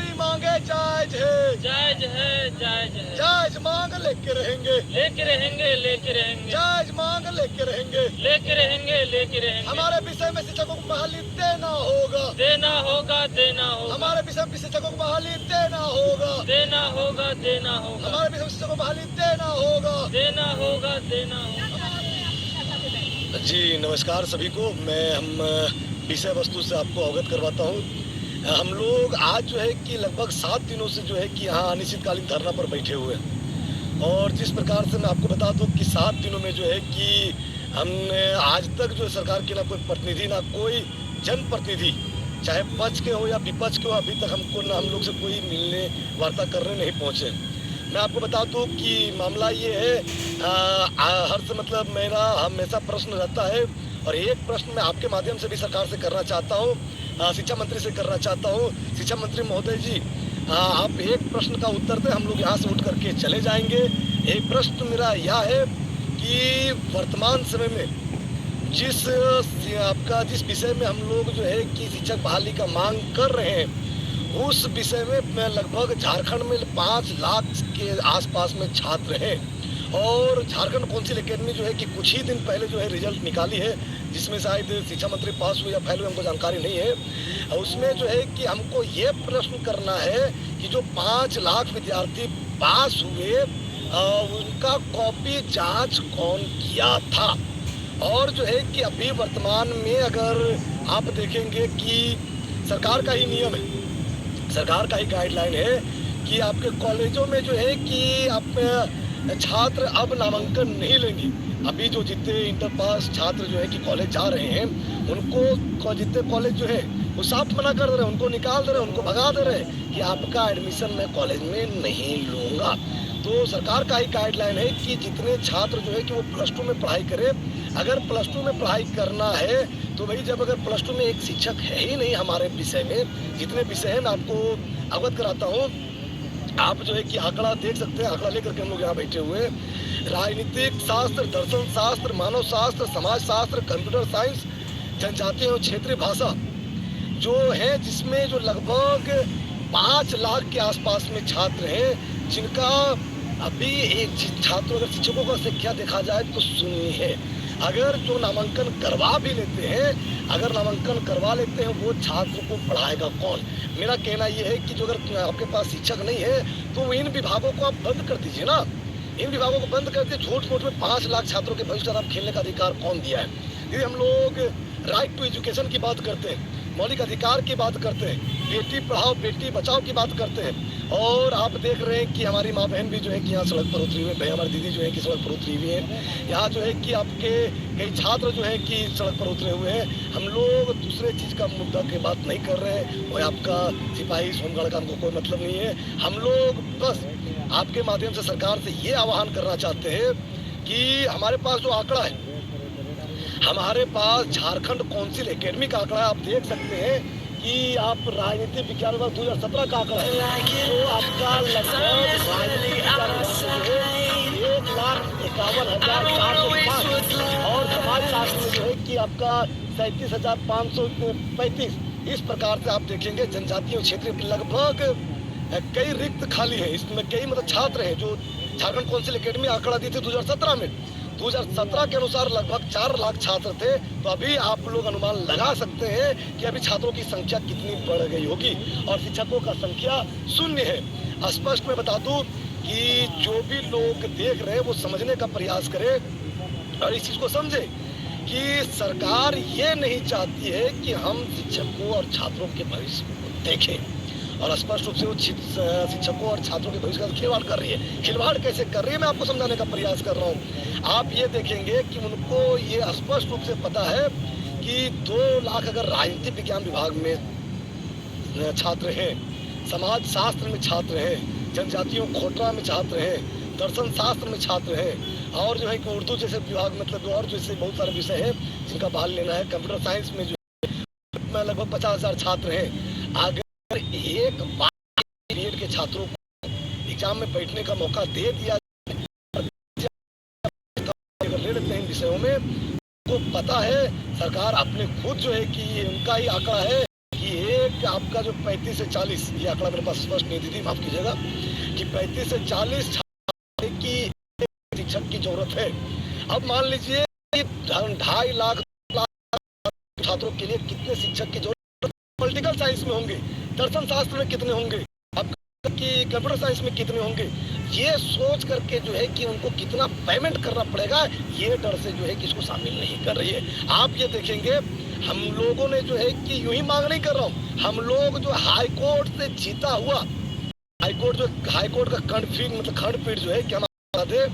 हमारी मांगे जायज है, जायज है, जायज है। जायज मांग लेके रहेंगे, लेके रहेंगे, लेके रहेंगे। जायज मांग लेके रहेंगे, लेके रहेंगे, लेके रहेंगे। हमारे विषय में शिक्षकों को बहाली देना होगा, देना होगा, देना होगा। हमारे विषय में शिक्षकों को बहाली देना होगा, देना होगा, देना होगा। हमारे विषय में शिक्षकों को बहाली देना होगा, देना होगा, देना होगा। जी नमस्कार सभी को। हम विषय वस्तु से आपको अवगत करवाता हूँ। हम लोग आज जो है कि लगभग 7 दिनों से जो है कि यहाँ अनिश्चितकालीन धरना पर बैठे हुए हैं, और जिस प्रकार से मैं आपको बता दूँ कि 7 दिनों में जो है कि हमने आज तक जो सरकार के ना कोई प्रतिनिधि ना कोई जनप्रतिनिधि, चाहे पक्ष के हो या विपक्ष के हो, अभी तक हमको ना हम लोग से कोई मिलने वार्ता करने नहीं पहुँचे। मैं आपको बता दूं कि मामला ये है, हर से मतलब मेरा हमेशा प्रश्न रहता है, और एक प्रश्न मैं आपके माध्यम से भी सरकार से करना चाहता हूँ, शिक्षा मंत्री से करना चाहता हूँ। शिक्षा मंत्री महोदय जी, आप एक प्रश्न का उत्तर दें, हम लोग यहाँ से उठ करके चले जाएंगे। एक प्रश्न मेरा यह है कि वर्तमान समय में जिस विषय में हम लोग जो है कि शिक्षक बहाली का मांग कर रहे हैं, उस विषय में लगभग झारखंड में 5 लाख के आसपास में छात्र हैं, और झारखंड काउंसिल एकेडमी जो है कि कुछ ही दिन पहले जो है रिजल्ट निकाली है, जिसमें शायद शिक्षा मंत्री पास हुए या फेल हुए हमको जानकारी नहीं है। उसमें जो है कि हमको ये प्रश्न करना है कि जो 5 लाख विद्यार्थी पास हुए, उनका कॉपी जांच कौन किया था। और जो है कि अभी वर्तमान में अगर आप देखेंगे कि सरकार का ही नियम है, सरकार का ही गाइडलाइन है कि आपके कॉलेजों में जो है कि आप छात्र अब नामांकन नहीं लेंगे। अभी जो जितने इंटर पास छात्र जो है कि कॉलेज जा रहे हैं, उनको जितने कॉलेज जो है वो साफ मना कर दे रहे हैं, उनको निकाल दे रहे हैं, उनको भगा दे रहे हैं कि आपका एडमिशन मैं कॉलेज में नहीं लूँगा। तो सरकार का ही गाइडलाइन है कि जितने छात्र जो है कि वो +2 में पढ़ाई करें। अगर +2 में पढ़ाई करना है तो भाई, जब अगर +2 में एक शिक्षक है ही नहीं हमारे विषय में, जितने विषय हैं मैं आपको अवगत कराता हूँ। आप जो है कि आंकड़ा देख सकते हैं, आंकड़ा लेकर के हम लोग यहाँ बैठे हुए। राजनीतिक शास्त्र, दर्शन शास्त्र, मानव शास्त्र, समाज शास्त्र, कंप्यूटर साइंस, जनजातीय और क्षेत्रीय भाषा जो है, जिसमें जो लगभग 5 लाख के आसपास में छात्र हैं, जिनका अभी एक छात्रों, अगर शिक्षकों का संख्या देखा जाए तो शून्य है। अगर जो नामांकन करवा भी लेते हैं, अगर नामांकन करवा लेते हैं, वो छात्र को पढ़ाएगा कौन। मेरा कहना ये है कि जो अगर आपके पास शिक्षक नहीं है तो इन विभागों को आप बंद कर दीजिए ना, इन विभागों को बंद कर दीजिए। झूठ मूठ में 5 लाख छात्रों के भविष्य आप खेलने का अधिकार कौन दिया है। यदि हम लोग राइट टू एजुकेशन की बात करते हैं, मौलिक अधिकार की बात करते हैं, बेटी पढ़ाओ बेटी बचाओ की बात करते हैं, और आप देख रहे हैं कि हमारी माँ बहन भी जो है कि यहाँ सड़क पर उतरी हुई है, हमारी दीदी जो है कि सड़क पर उतरी हुई है। यहाँ जो है कि आपके कई छात्र जो है कि सड़क पर उतरे हुए हैं। हम लोग दूसरे चीज़ का मुद्दा की बात नहीं कर रहे हैं, और आपका सिपाही होमगार्ड का हमको कोई मतलब नहीं है। हम लोग बस आपके माध्यम से सरकार से ये आह्वान करना चाहते हैं कि हमारे पास जो आंकड़ा है, हमारे पास झारखंड काउंसिल एकेडमी का आंकड़ा आप देख सकते हैं कि आप राजनीतिक विज्ञान विभाग 2017 का आंकड़ा है, तो आपका लगभग राजनीतिक विज्ञान विभाग जो है 1,51,405, और समाज शास्त्र में जो है कि आपका 37,535। इस प्रकार से आप देखेंगे जनजातीय और क्षेत्रीय लगभग कई रिक्त खाली है। इसमें कई मतलब छात्र हैं जो झारखंड काउंसिल एकेडमी आंकड़ा दी थी 2017 में। 2017 के अनुसार लगभग 4 लाख छात्र थे। तो अभी आप लोग अनुमान लगा सकते हैं कि अभी छात्रों की संख्या कितनी बढ़ गई होगी, और शिक्षकों का संख्या शून्य है। स्पष्ट मैं बता दूं कि जो भी लोग देख रहे हैं वो समझने का प्रयास करें, और इस चीज को समझे कि सरकार ये नहीं चाहती है कि हम शिक्षकों और छात्रों के भविष्य को देखें, और स्पष्ट रूप से वो शिक्षकों और छात्रों के भविष्य का खिलवाड़ कर रही है। खिलवाड़ कैसे कर रही है मैं आपको समझाने का प्रयास कर रहा हूँ। आप ये देखेंगे कि उनको ये स्पष्ट रूप से पता है कि 2 लाख अगर राजनीतिक विज्ञान विभाग में छात्र हैं, समाज शास्त्र में छात्र हैं, जनजातियों खोटरा में छात्र हैं, दर्शन शास्त्र में छात्र हैं, और जो है कि उर्दू जैसे विभाग मतलब और जैसे बहुत सारे विषय हैं जिनका बहाल लेना है। कंप्यूटर साइंस में जो है लगभग 50,000 छात्र हैं। अगर एक बार बीएड के छात्रों को एग्जाम में बैठने का मौका दे दिया, ले लेते हैं विषयों में, तो पता है सरकार अपने खुद जो है कि उनका ही आंकड़ा है कि 1 कि आपका जो 35 से 40, ये आंकड़ा मेरे पास स्पष्ट नहीं थी, माफ कीजिएगा, कि 35 से 40 की शिक्षक की जरूरत है। अब मान लीजिए कि 2.5 लाख छात्रों के लिए कितने शिक्षक की जरूरत, पॉलिटिकल साइंस में होंगे, दर्शन शास्त्र में कितने होंगे, अब कि कंप्यूटर साइंस में कितने होंगे, ये सोच करके जो है कि उनको कितना पेमेंट करना पड़ेगा, ये डर से जो है कि इसको शामिल नहीं कर रही है। आप ये देखेंगे, हम लोगों ने जो है कि यूं ही मांग नहीं कर रहा हूँ, हम लोग जो हाई कोर्ट से जीता हुआ, हाई कोर्ट का खंडपीठ जो है कि हमारे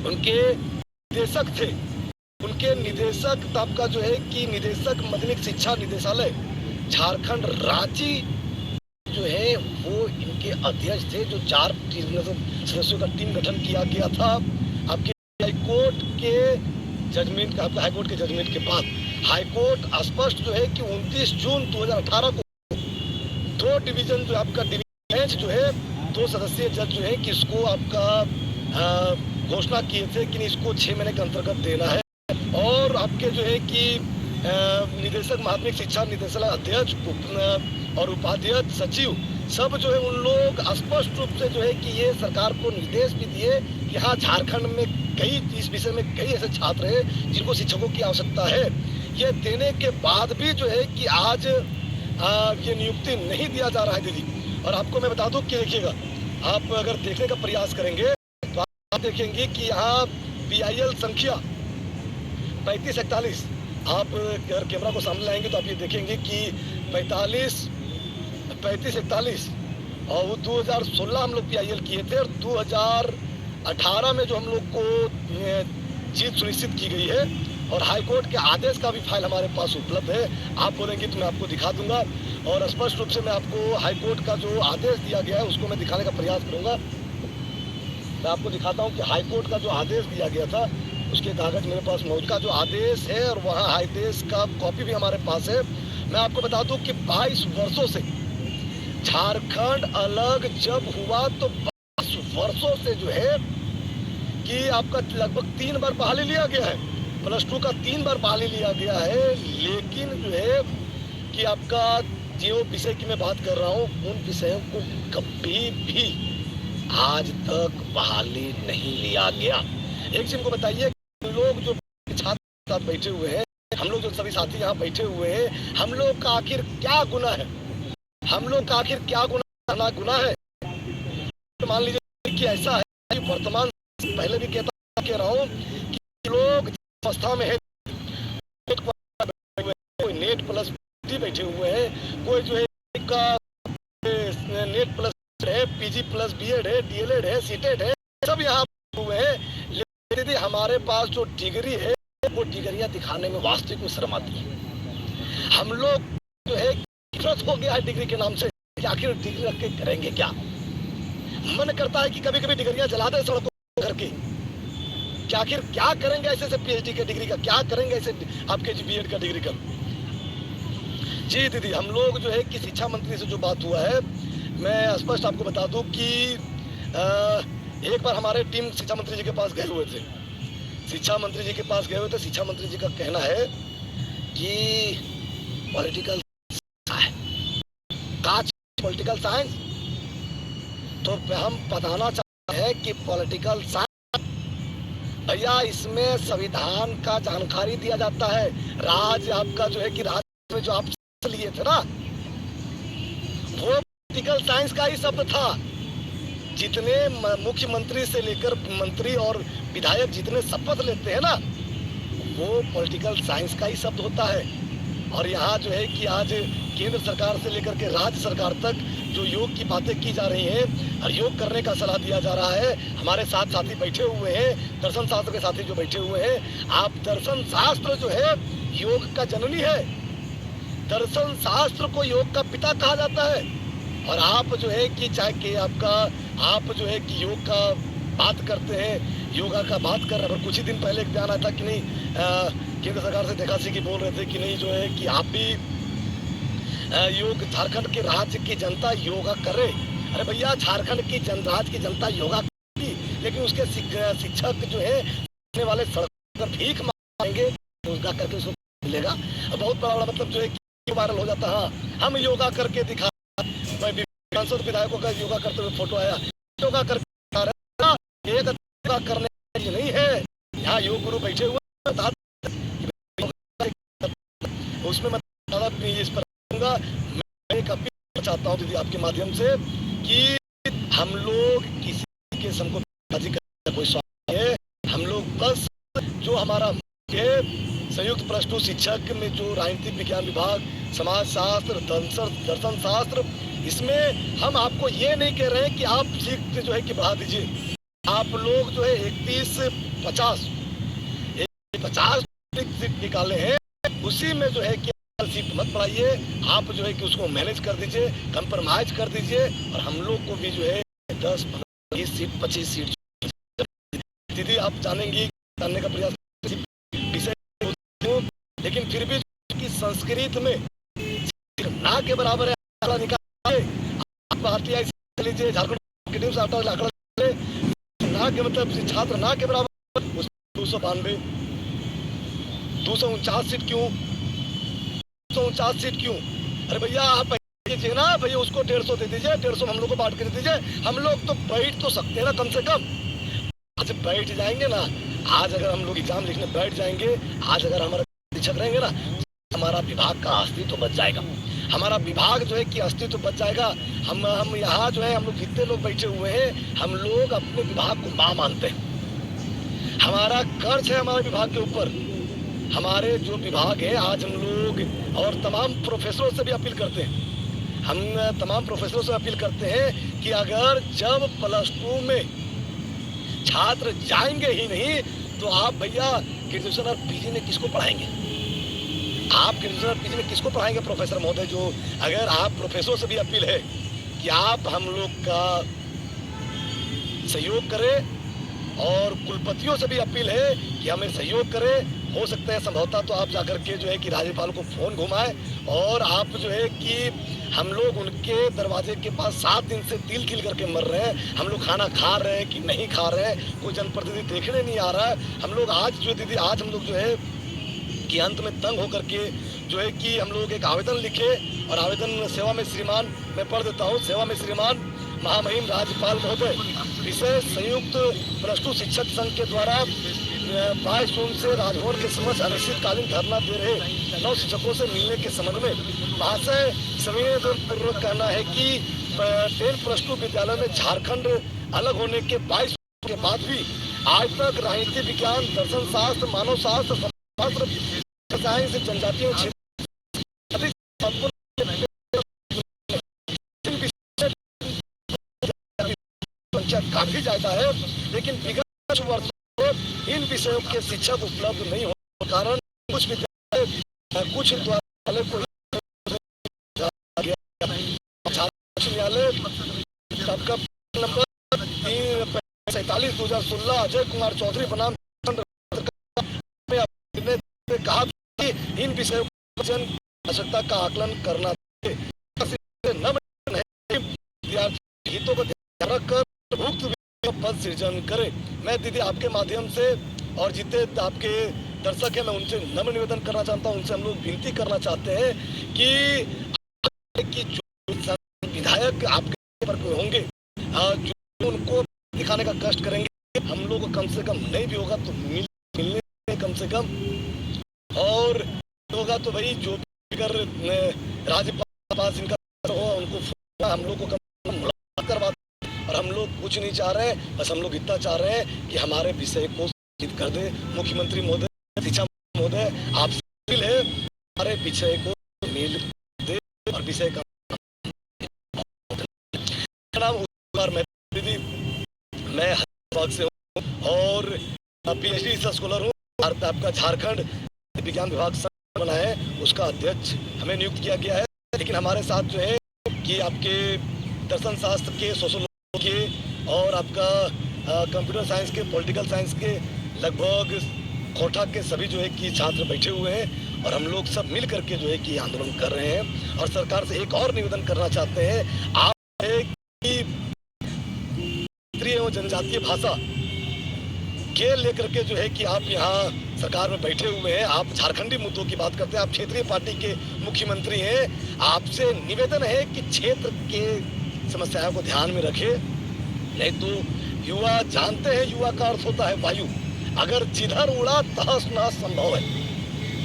उनके निदेशक थे, उनके निदेशक आपका जो है कि निदेशक माध्यमिक शिक्षा निदेशालय झारखंड रांची जो है वो इनके अध्यक्ष थे, जो 4 सदस्यों का टीम गठन किया गया था आपके हाईकोर्ट के जजमेंट, आपके हाईकोर्ट के जजमेंट के बाद हाईकोर्ट स्पष्ट जो है कि 29 जून 2018 को 2 डिवीजन जो आपका बेंच जो है 2 सदस्यीय जज जो है कि इसको आपका घोषणा किए थे कि इसको 6 महीने के अंतर्गत देना है, और आपके जो है कि निदेशक माध्यमिक शिक्षा निदेशालय अध्यक्ष और उपाध्यक्ष सचिव सब जो है उन लोग स्पष्ट रूप से जो है कि ये सरकार को निर्देश भी दिए कि हाँ, झारखंड में कई इस विषय में कई ऐसे छात्र हैं जिनको शिक्षकों की आवश्यकता है। ये देने के बाद भी जो है कि आज ये नियुक्ति नहीं दिया जा रहा है दीदी। और आपको मैं बता दूं कि देखिएगा, आप अगर देखने का प्रयास करेंगे तो आप देखेंगे कि यहाँ PIL संख्या 3541, आप अगर कैमरा को सामने लाएंगे तो आप ये देखेंगे कि 3541 और वो 2016 हम लोग PIL किए थे, और 2018 में जो हम लोग को जीत सुनिश्चित की गई है, और हाईकोर्ट के आदेश का भी फाइल हमारे पास उपलब्ध है। आप बोलेंगे तो मैं आपको दिखा दूंगा, और स्पष्ट रूप से मैं आपको हाईकोर्ट का जो आदेश दिया गया है उसको मैं दिखाने का प्रयास करूंगा। मैं आपको दिखाता हूं कि हाईकोर्ट का जो आदेश दिया गया था उसके कागज मेरे पास मौजूद का जो आदेश है, और वहाँ आदेश का कॉपी भी हमारे पास है। मैं आपको बता दूं कि 22 वर्षों से झारखंड अलग जब हुआ तो 22 वर्षों से जो है कि आपका लगभग 3 बार बहाली लिया गया है, +2 का 3 बार बहाली लिया गया है, लेकिन जो है कि आपका जो विषय की मैं बात कर रहा हूँ उन विषयों को कभी भी आज तक बहाली नहीं लिया गया। एक चीज को बताइए, लोग जो छात्र साथ बैठे हुए हैं, हम लोग जो सभी साथी यहाँ बैठे हुए हैं, हम लोग का आखिर क्या गुनाह है, हम लोग का आखिर क्या गुनाह है। तो मान लीजिए कि ऐसा है कि वर्तमान पहले भी कह रहा हूँ कि लोग अवस्था में है, कोई नेट प्लस बैठे हुए हैं, कोई जो है नेट प्लस है, PG प्लस BEd है, DLEd है, CTET है, सब यहाँ हुए हैं। लेकिन हमारे पास जो डिग्री है वो डिग्रियां दिखाने में वास्तविक में शर्म आती है। हम लोग जो है नफरत हो गया है डिग्री के नाम से, आखिर डिग्री रख के करेंगे क्या। मन करता है कि कभी कभी डिग्रियां जला दे सड़कों घर की, क्या आखिर क्या करेंगे ऐसे से PhD के डिग्री का, क्या करेंगे ऐसे आपके BEd का डिग्री का। जी दीदी, हम लोग जो है कि शिक्षा मंत्री से जो बात हुआ है, मैं स्पष्ट आपको बता दूं कि एक बार हमारे टीम शिक्षा मंत्री जी के पास गए हुए थे, शिक्षा मंत्री जी के पास गए हुए थे। शिक्षा मंत्री जी का कहना है कि पॉलिटिकल साइंस, तो हम बताना चाहते हैं कि पॉलिटिकल साइंस भैया, इसमें संविधान का जानकारी दिया जाता है। राज आपका जो है कि राज्य में जो आप लिए थे ना, वो पॉलिटिकल साइंस का ही शब्द था। जितने मुख्यमंत्री से लेकर मंत्री और विधायक जितने शपथ लेते हैं ना, वो पॉलिटिकल साइंस का ही शब्द होता है। और यहाँ जो है कि आज केंद्र सरकार से लेकर के राज्य सरकार तक जो योग की बातें की जा रही हैं और योग करने का सलाह दिया जा रहा है, हमारे साथ साथी बैठे हुए हैं, दर्शन शास्त्र के साथी जो बैठे हुए हैं। आप दर्शन शास्त्र जो है योग का जननी है, दर्शन शास्त्र को योग का पिता कहा जाता है। और आप जो है कि चाहे कि आप जो है कि योग का बात करते हैं, योगा का बात कर रहे हैं। कुछ ही दिन पहले एक बयान आया था कि नहीं, केंद्र सरकार से देखा सी कि बोल रहे थे कि नहीं जो है कि आप भी योग, झारखंड के राज्य की जनता योगा करे। अरे भैया, झारखंड की राज्य की जनता योगा करेगी, लेकिन उसके शिक्षक जो है वाले सड़क पर भीख मांगेंगे, रोजगार करके उसको मिलेगा। बहुत बड़ा मतलब जो है वायरल हो जाता। हाँ, हम योगा करके दिखा, मैं सांसद विधायकों का योगा करते हुए फोटो आया, योगा करके दिखा रहे हैं। एक योगा करने के नहीं है, यहाँ योग गुरु बैठे हुए हैं, उसमें मैं इस पर कहूँगा। मैं एक अपील चाहता हूँ दीदी आपके माध्यम से कि हम लोग किसी के समको करने का कोई स्वार्थ नहीं है। हम लोग बस जो हमारा संयुक्त प्लस टू शिक्षक में जो राजनीतिक विज्ञान विभाग, समाज शास्त्र, दर्शन शास्त्र, इसमें हम आपको ये नहीं कह रहे हैं कि आप सीट जो है कि बढ़ा दीजिए। आप लोग जो है 31-50 सीट निकाले हैं, उसी में जो है कि सीट मत बढ़ाइए, आप जो है कि उसको मैनेज कर दीजिए, कंप्रोमाइज कर दीजिए, और हम लोग को भी जो है 10-15-20 सीट 25 सीट दीदी आप जानेंगी, जानने का प्रयास, लेकिन फिर भी की संस्कृत में ना के बराबर है आंकड़ा निकाले, आप लीजिए झारखंड से आंकड़ा ना के मतलब छात्र ना के बराबर 292 249 सीट क्यों, 249 सीट क्यों? अरे भैया आप कीजिए ना भैया, उसको 150 दे दीजिए, 150 हम लोग को बांट कर दे दीजिए। हम लोग तो बैठ तो सकते हैं ना कम से कम, आज बैठ जाएंगे ना, आज अगर हम लोग एग्जाम लिखने बैठ जाएंगे, आज अगर हमारे शिक्षक रहेंगे ना, हमारा विभाग का अस्तित्व तो बच जाएगा, हमारा विभाग जो है कि अस्तित्व तो बच जाएगा। हम यहाँ जो है हम लोग जितने लोग बैठे हुए हैं, हम लोग अपने विभाग को मां मानते हैं, हमारा कर्ज है हमारे विभाग के ऊपर। हमारे जो विभाग है, आज हम लोग और तमाम प्रोफेसरों से भी अपील करते हैं, हम तमाम प्रोफेसरों से अपील करते हैं कि अगर जब प्लस 2 में छात्र जाएंगे ही नहीं, तो आप भैया ग्रेजुएशन और पीजी में किसको पढ़ाएंगे? आप ग्रेजुएशन और पीजी में किसको पढ़ाएंगे प्रोफेसर महोदय? जो अगर आप प्रोफेसरों से भी अपील है कि आप हम लोग का सहयोग करें, और कुलपतियों से भी अपील है कि हमें सहयोग करें। हो सकता है संभवतः तो आप जाकर के जो है कि राज्यपाल को फोन घुमाएं, और आप जो है कि हम लोग उनके दरवाजे के पास 7 दिन से तिल करके मर रहे हैं, हम लोग खाना खा रहे हैं कि नहीं खा रहे हैं, कोई जनप्रतिनिधि देखने नहीं आ रहा है। हम लोग आज जो दीदी आज हम लोग जो है कि अंत में तंग होकर के जो है कि हम लोग एक आवेदन लिखे, और आवेदन सेवा में श्रीमान मैं पढ़ देता हूँ। सेवा में श्रीमान महामहिम राज्यपाल महोदय, विषय संयुक्त प्लस 2 शिक्षक संघ के द्वारा 22 जून से राजभवन के समक्ष अनिश्चितकालीन धरना दे रहे 9 शिक्षकों से मिलने के संबंध में महाशय संवेदनपूर्वक कहना है कि 10+2 विद्यालय में झारखंड अलग होने के 22 के बाद भी आज तक राजनीति विज्ञान, दर्शन शास्त्र, मानव शास्त्र, समाजशास्त्र, साइंस, जनजातीय संख्या काफी ज्यादा है, लेकिन विगत वर्षों इन विषयों के शिक्षक उपलब्ध नहीं होने के कारण कुछ विद्यालय कुछ विद्यालय को न्यायालय सबका नंबर 47/2016 अजय कुमार चौधरी बनाम कहा कि इन विषयों की आवश्यकता का आकलन करना हितों को ध्यान रखकर पद सृजन करे। मैं दीदी आपके माध्यम से और जितने आपके दर्शक हैं, मैं उनसे नम्र निवेदन करना चाहता हूं, उनसे हम लोग विनती करना चाहते हैं कि जो विधायक आपके पर होंगे, जो उनको दिखाने का कष्ट करेंगे, हम लोग को कम से कम नहीं भी होगा तो मिलने कम से कम, और होगा तो भाई जो अगर राज्यपाल पास इनका हो उनको हम लोग को कम मुलाकात करवा, और हम लोग कुछ नहीं चाह रहे हैं, बस हम लोग इतना चाह रहे हैं कि हमारे विषय को कर दे। मुख्यमंत्री महोदय, शिक्षा महोदय, आपसे अपील है हमारे विषय को मिल दे, और विषय का नाम दीदी मैं हरिबाग से हूँ और PhD स्कॉलर हूँ। आपका झारखंड विज्ञान विभाग बना है, उसका अध्यक्ष हमें नियुक्त किया गया है, लेकिन हमारे साथ जो है कि आपके दर्शन शास्त्र के, सोशोलॉजी के और आपका कंप्यूटर साइंस के, पॉलिटिकल साइंस के लगभग कोठा के सभी जो है कि छात्र बैठे हुए हैं, और हम लोग सब मिल करके जो है कि आंदोलन कर रहे हैं। और सरकार से एक और निवेदन करना चाहते हैं, आप क्षेत्रीय एवं जनजातीय भाषा के लेकर के जो है कि आप यहाँ सरकार में बैठे हुए हैं, आप झारखंडी मुद्दों की बात करते हैं, आप क्षेत्रीय पार्टी के मुख्यमंत्री हैं। आपसे निवेदन है कि क्षेत्र के समस्याओं को ध्यान में रखें, नहीं तो युवा जानते हैं, युवा का अर्थ होता है वायु। अगर जिधर उड़ा तहस नहस संभव है,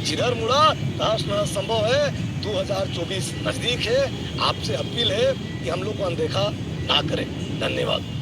जिधर मुड़ा तहस नहस संभव है। 2024 नजदीक है। आपसे अपील है कि हम लोग को अनदेखा ना करें। धन्यवाद।